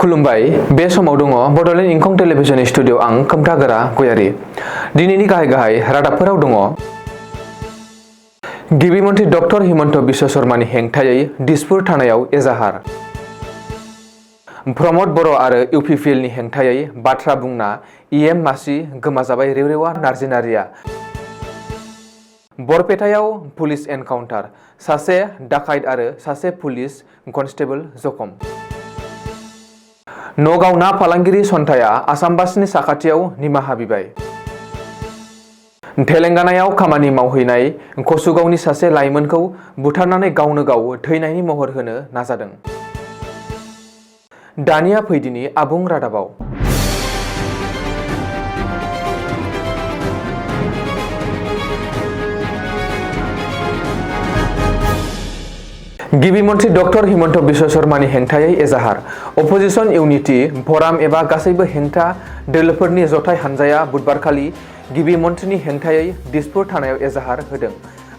खुलुमबाय बे समाव दङ बडलेण्ड इंखं टेलिभिजन स्टुडिअ आं खोमथागोरा गयारि दिनैनि गाहाय रादाबफोराव दङ गिबि मन्थ्रि डक्टर हिमन्त बिश्व शर्मानि हेंथायै दिसपुर थानायाव एजाहार प्रमद बर' आरो इउपिपिएलनि हेंथायै बाथ्रा बुंना इएम मासि गोमाजाबाय रेवरेवा नार्जिनारिया बरपेटायाव पुलिस एनकाउन्टार सासे डाकाइत आरो सासे पुलिस कनस्टेबल जखम नगाव ना फालांगिरि सन्थाया आसामबासिनि साखाथियाव निमाहा बिबाय तेलेंगानायाव खामानि मावहैनाय कसुगावनि सासे लाइमोनखौ बुथारनानै गावनो गाव थैनायनि महर होनो नाजादों। दानिया फैदिनि आबुं रादाबाव गिबि मन्थ्रि डक्टर हिमन्त बिश्व शर्मानि हेंथायै एजाहार अपोजिशन इउनिटि फराम एबा गासैबो हेंथा दोलोफोरनि जथाय हानजाया बुधबारखालि गिबि मन्थ्रिनि हेंथायै दिसपुर थानायाव एजाहार होदों।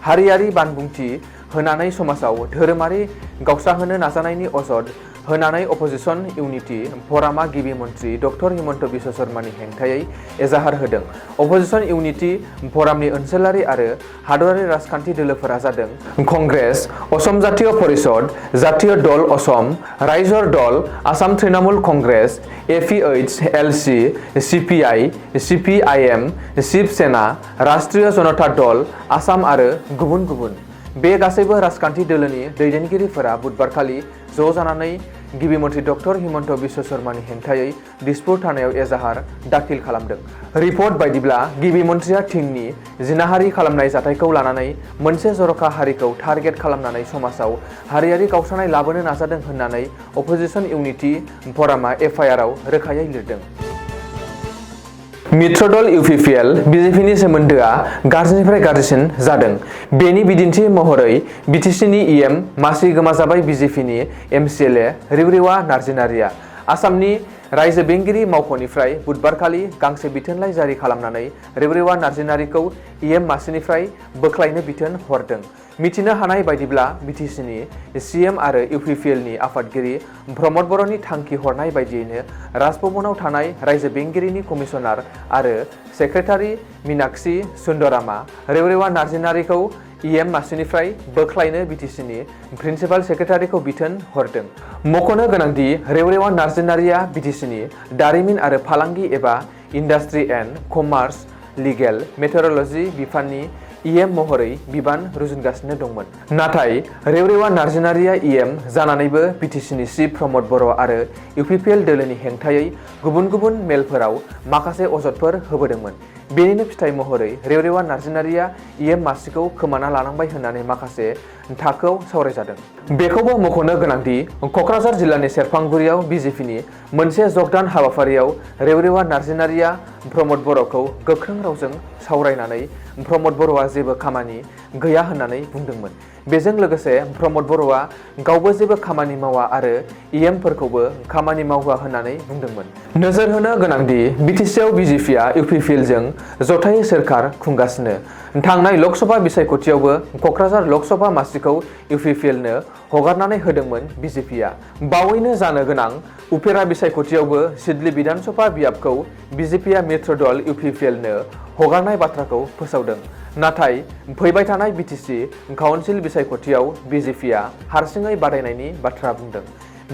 हारियारि बानबुंथि होनानै समाजाव धोरोमारि गावस्राहोनो नाजानायनि अजद होनानै अपोजिशन इउनिटि फरामा गिबि मन्थ्रि डक्टर हिमन्त बिश्व शर्मानि हेंथायै एजाहार होदों। अपोजिशन इउनिटि फरामनि ओनसोलारि आरो हादरारि राजखान्थि दोलोफोरा जादों कंग्रेस, असम जातीय परिषद, जातीय दल असम, रायजर दल, आसाम तृणमूल कंग्रेस, एपीएइच-एलसी, सीपीआई, सीपीआईएम, शिव सेना, राष्ट्रीय जनता दल, आसाम आरो गुबुन गुबुन। बे गासैबो राजखान्थि दोलोनि दैदेनगिरिफोरा बुधबारखालि ज' जानानै गिबि मन्थ्रि डक्टर हिमन्त बिश्व शर्मानि हेंथायै दिसपुर थानायाव एजाहार दाखिल खालामदों। रिपर्ट बायदिब्ला गिबि मन्थ्रिया थिंनि जिनाहारि खालामनाय जाथायखौ लानानै मोनसे जर'खा हारिखौ टारगेट खालामनानै समाजाव हारियारि गावस्रानाय लाबोनो नाजादों होननानै अपोजिशन इउनिटि फरामा एफआइआरआव रोखायै लिरदों। मित्र दल इउपिपिएल बिजेपिनि सोमोन्दोआ गाज्रिनिफ्राय गाज्रिसिन जादों। बेनि बिदिन्थि महरै बिटिसिनि इएम मासि गोमाजाबाय बिजेपिनि एमसिएलए रेवरेवा नार्जिनारिया आसामनि रायजो बेंगिरि मावख'निफ्राय बुधबारखालि गांसे बिथोनलाइ जारि खालामनानै रेवरेवा नार्जिनारिखौ इएम मासिनिफ्राय बोख्लायनो बिथोन हरदों। मिथिनो हानाय बायदिब्ला बिटिसिनि सीएम आरो इउपिपिएलनि आफादगिरि प्रमद बर'नि थांखि हरनाय बायदियैनो राजभवनाव थानाय रायजो बेंगिरिनि कमिसनार आरो सेक्रेटारि मीनाक्षी सुन्दरामा रेवरेवा नार्जिनारिखौ इएम मासिनिफ्राय बोख्लायनो बिटिसिनि प्रिन्सिपाल सेक्रेटारिखौ बिथोन हरदों। मख'नो गोनांदि रेवरेवा नार्जिनारिया बिटिसिनि दारिमिन आरो फालांगि एबा इन्डास्ट्रि एन्ड कमार्स लिगेल मेट्रलजि बिफाननि इएम महरै बिबान रुजुनगासिनो दंमोन। नाथाय रेवरेवा नार्जिनारिया इएम जानानैबो बिटिसिनि चिफ प्रमद बर' आरो इउपिपिएल दोलोनि हेंथायै गुबुन गुबुन मेलफोराव माखासे अजदफोर होबोदोंमोन। बेनिनो फिथाइ महरै रेवरेवा नार्जिनारिया इएम मासिखौ खोमाना लानांबाय होननानै माखासे थाखोआव सावरायजादों। बेखौबो मख'नो गोनांदि क'क्राझार जिल्लानि सेरफांगुरियाव बिजेपिनि मोनसे जगदान हाबाफारियाव रेवरेवा नार्जिनारिया प्रमद बर'खौ गोख्रों रावजों सावरायनानै प्रमद बर'आ जेबो खामानि गैया होननानै बुंदोंमोन। बेजों लोगोसे प्रमद बर'आ गावबो जेबो खामानि मावा आरो इएमफोरखौबो खामानि मावहोआ होननानै बुंदोंमोन। नोजोर होनो गोनांदि बिटिसिआव बिजेपिआ इउपिपिएलजों जथायै सोरखार खुंगासिनो। थांनाय लकसभा बिसायख'थियावबो क'क्राझार लकसभा मासिखौ इउपिपिएलनो हगारनानै होदोंमोन बिजेपिआ। बावैनो जानो गोनां उपेरा बिसायख'थियावबो सिडली बिधानसभा बियाबखौ बिजेपिआ मित्र दल इउपिपिएलनो हगारनाय बाथ्राखौ फोसावदों। नाथाय फैबाय थानाय बिटिसि काउन्सिल बिसायख'थियाव बिजेपिआ हारसिङै बादायनायनि बाथ्रा बुंदों।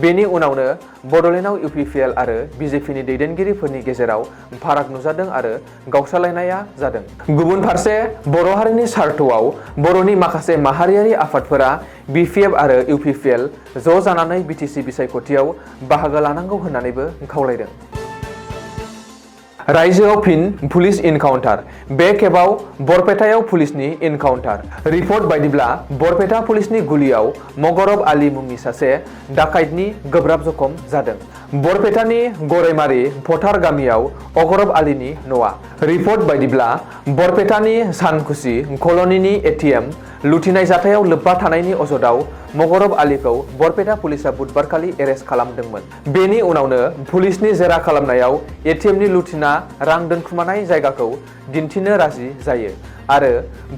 बेनि उनावनो बडलेण्डआव इउपिपिएल आरो बिजेपिनि दैदेनगिरिफोरनि गेजेराव फाराग नुजादों आरो गावस्रालायनाया जादों। गुबुन फारसे बर' हारिनि सार्थआव बर'नि माखासे माहारियारि आफादफोरा बिपिएफ आरो इउपिपिएल ज' जानानै बिटिसि बिसायख'थियाव बाहागो लानांगौ होननानैबो खावलायदों। रायजोआव फिन पुलिस इनकाउन्टार बे खेबाव बरपेटायाव पुलिसनि इनकाउन्टार। रिपर्ट बायदिब्ला बरपेटा पुलिसनि गुलियाव मगरब आली मुंनि सासे डाकाइतनि गोब्राब जखम जादों। बरपेटानि गरायमारि फथार गामियाव अगरब आलीनि न'आ। रिपर्ट बायदिब्ला बरपेटानि सानकुसि कल'निनि एटिएम लुथिनाय जाथायाव लोब्बा थानायनि अजदाव मगरब आलीखौ बरपेटा पुलिसा बुधबारखालि एरेस्ट खालामदोंमोन। बेनि उनावनो पुलिसनि जेरा खालामनायाव एटिएमनि लुथिना रां दोनखुमानाय जायगाखौ दिन्थिनो राजि जायो आरो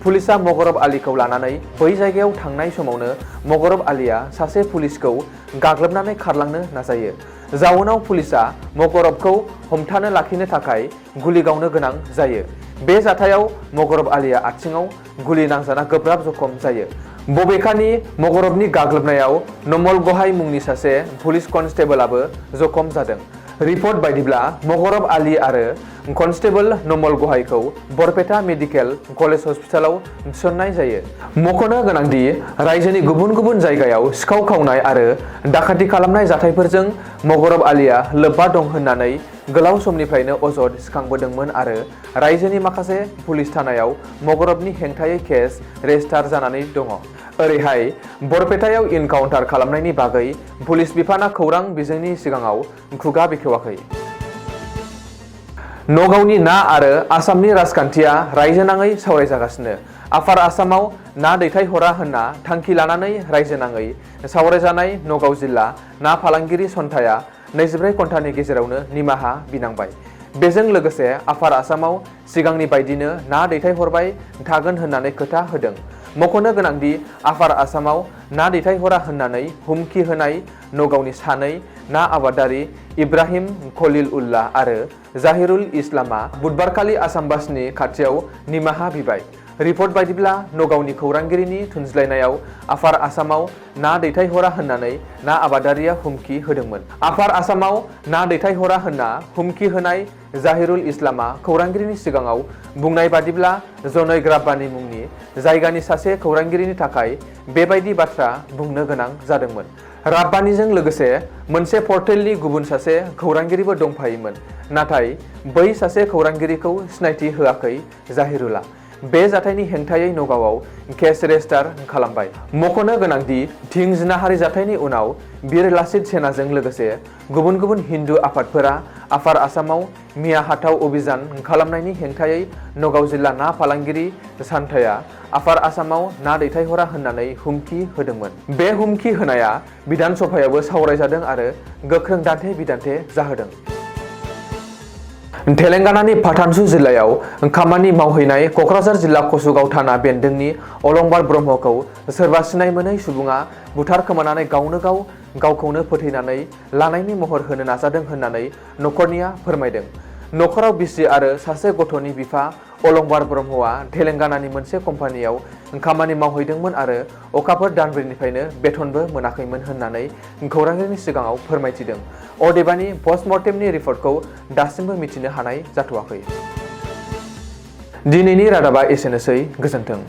पुलिसा मगरब आलीखौ लानानै बै जायगायाव थांनाय समावनो मगरब आलीया सासे पुलिसखौ गाग्लोबनानै खारलांनो नाजायो। जाउनाव पुलिसा मगरबखौ हमथानो लाखिनो थाखाय गुलि गावनो गोनां जायो। बे जाथायाव मगरब आलीया आथिङाव गुलि नांजाना गोब्राब जखम जायो। बबेखानि मगरबनि गाग्लोबनायाव नमल गहाय मुंनि सासे पुलिस कनस्टेबलाबो जखम जादों। रिपर्ट बायदिब्ला मगरब आली आरो कनस्टेबल नमल गहायखौ बरपेटा मेडिकेल कलेज हस्पिटालाव थिसननाय जायो। मख'नो गोनांदि रायजोनि गुबुन गुबुन जायगायाव सिखाव खावनाय आरो दाखाथि खालामनाय जाथायफोरजों मगरब आलीया लोब्बा दं होननानै गोलाव समनिफ्रायनो अजद सिखांबोदोंमोन आरो रायजोनि माखासे पुलिस थानायाव मगरबनि हेंथायै केस रेजिस्टार जानानै दङ। ओरैहाय बरपेटायाव इनकाउन्टार खालामनायनि बागै पुलिस बिफाना खौरां बिजोंनि सिगाङाव खुगा बेखेवाखै। नगावनि ना आरो आसामनि राजखान्थिया रायजोनाङै सावरायजागासिनो। आफार आसामाव ना दैथायहरा होनना थांखि लानानै रायजोनाङै सावरायजानाय नगाव जिल्ला ना फालांगिरि सन्थाया 24 घन्टानि गेजेरावनो निमाहा बिनांबाय। बेजों लोगोसे आफार आसामाव सिगांनि बायदिनो ना दैथायहरबाय थागोन होननानै खोथा होदों। मख'नो गोनांदि आफार आसामाव ना दैथायहरा होननानै हुमखि होनाय नगावनि सानै ना आबादारि इब्राहिम खलिल उल्लाह आरो जाहिरुल इस्लामआ बुधबारखालि आसाम बासनि खाथियाव निमाहा बिबाय। रिपर्ट बायदिब्ला नगावनि खौरांगिरिनि थुनज्लायनायाव आफार आसामाव ना दैथायहरा होननानै ना आबादारिया हुमखि होदोंमोन। आफार आसामाव ना दैथायहरा होनना हुमखि होनाय जाहिरुल इस्लामआ खौरांगिरिनि सिगाङाव बुंनाय बादिब्ला जनै ग्राब्बानि मुंनि जायगानि सासे खौरांगिरिनि थाखाय बेबायदि बाथ्रा बुंनो गोनां जादोंमोन। राब्बानिजों लोगोसे मोनसे पर्टेलनि गुबुन सासे खौरांगिरिबो दंफायोमोन, नाथाय बै सासे खौरांगिरिखौ सिनायथि होआखै जाहिरुला। बे जाथायनि हेंथायै नगावआव केस रेजिस्टार खालामबाय। मख'नो गोनांदि थिं जिनाहारि जाथायनि उनाव बिर लासित सेनाजों लोगोसे गुबुन गुबुन हिन्दु आफादफोरा आफार आसामाव मिया हाथाव अभियान खालामनायनि हेंथायै नगाव जिल्ला ना फालांगिरि सान्थाया आफार आसामाव ना दैथायहरा होननानै हुमखि होदोंमोन। बे हुमखि होनाया बिधान सभायावबो सावरायजादों आरो गोख्रों दान्थे बिदान्थे जाहोदों। तेलेंगानानि पाठानसु जिल्लायाव खामानि मावहैनाय क'क्राझार जिल्ला कसुगाव थाना बेन्दोंनि अलंबार ब्रह्मखौ सोरबा सिनाय मोनै सुबुङा बुथारखोमानानै गावखौनो फोथैनानै लानायनि महर होनो नाजादों होननानै नखरनिया फोरमायदों। नखराव बिसि आरो सासे गथ'नि बिफा अलंबार ब्रह्मआ तेलेंगानानि मोनसे कम्पानियाव खामानि मावहैदोंमोन आरो अखाफोर दानब्रैनिफ्रायनो बेथनबो मोनाखैमोन होननानै खौरांगिरिनि सिगाङाव फोरमायथिदों। अदेबानि पस्टमर्टेमनि रिपर्टखौ दासिमबो मिथिनो हानाय जाथ'वाखै। दिनैनि रादाबा एसेनोसै, गोजोन्थों।